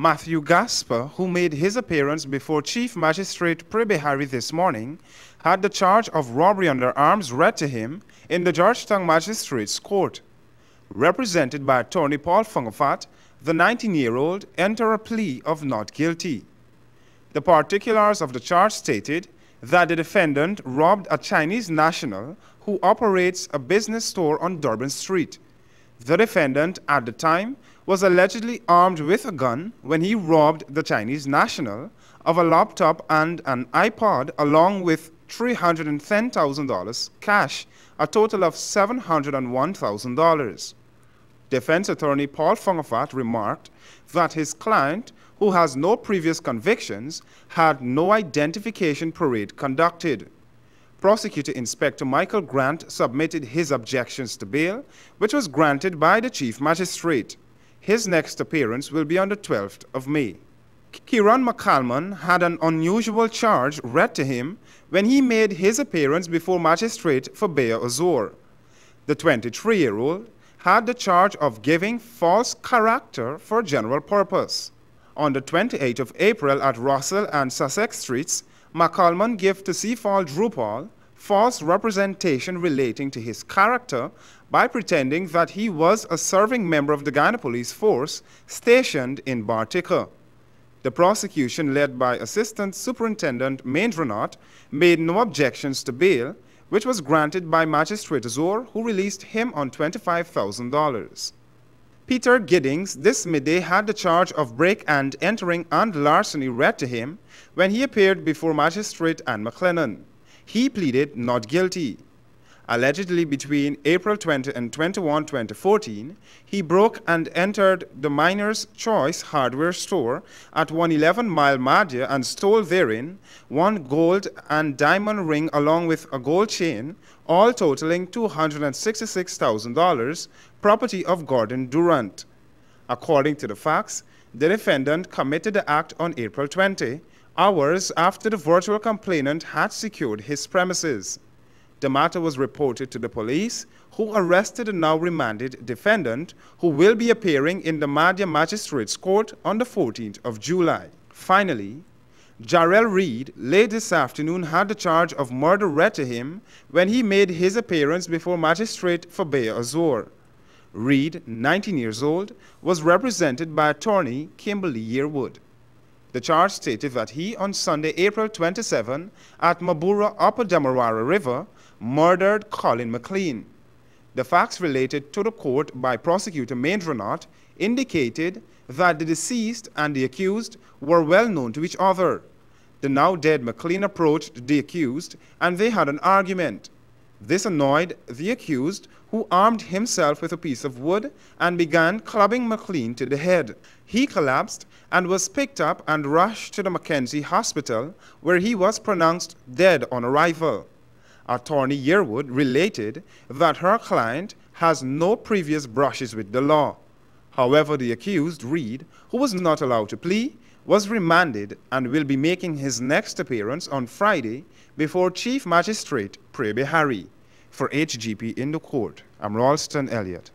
Matthew Gasper, who made his appearance before Chief Magistrate Prebehari this morning, had the charge of robbery under arms read to him in the Georgetown Magistrates Court. Represented by attorney Paul Fungafat, the 19-year-old entered a plea of not guilty. The particulars of the charge stated that the defendant robbed a Chinese national who operates a business store on Durban Street. The defendant, at the time, was allegedly armed with a gun when he robbed the Chinese national of a laptop and an iPod along with $310,000 cash, a total of $701,000. Defense attorney Paul Fungafat remarked that his client, who has no previous convictions, had no identification parade conducted. Prosecutor Inspector Michael Grant submitted his objections to bail, which was granted by the Chief Magistrate. His next appearance will be on the 12th of May. Kieran McCalman had an unusual charge read to him when he made his appearance before Magistrate for Bayer Azor. The 23-year-old had the charge of giving false character for general purpose. On the 28th of April at Russell and Sussex Streets, McCalman gave to Cephal Drupal false representation relating to his character by pretending that he was a serving member of the Ghana Police Force stationed in Bartica. The prosecution, led by Assistant Superintendent Maindranat, made no objections to bail, which was granted by Magistrate Azor, who released him on $25,000. Peter Giddings this midday had the charge of break and entering and larceny read to him when he appeared before Magistrate Anne McLennan. He pleaded not guilty. Allegedly between April 20 and 21, 2014, he broke and entered the Miner's Choice hardware store at 111 Mile Madhya and stole therein one gold and diamond ring along with a gold chain, all totaling $266,000, property of Gordon Durant. According to the facts, the defendant committed the act on April 20, hours after the virtual complainant had secured his premises. The matter was reported to the police, who arrested the now remanded defendant, who will be appearing in the Madhya Magistrates Court on the 14th of July. Finally, Jarrell Reed, late this afternoon, had the charge of murder read to him when he made his appearance before Magistrate for Bayer Azor. Reed, 19 years old, was represented by attorney Kimberly Yearwood. The charge stated that he, on Sunday, April 27, at Mabura Upper Demerara River, murdered Colin McLean. The facts related to the court by Prosecutor Maindranat indicated that the deceased and the accused were well known to each other. The now dead McLean approached the accused and they had an argument. This annoyed the accused, who armed himself with a piece of wood and began clubbing McLean to the head. He collapsed and was picked up and rushed to the Mackenzie Hospital, where he was pronounced dead on arrival. Attorney Yearwood related that her client has no previous brushes with the law. However, the accused, Reed, who was not allowed to plea, was remanded and will be making his next appearance on Friday before Chief Magistrate Prebehari. For HGP in the court, I'm RAWLESTON, ELLIOT.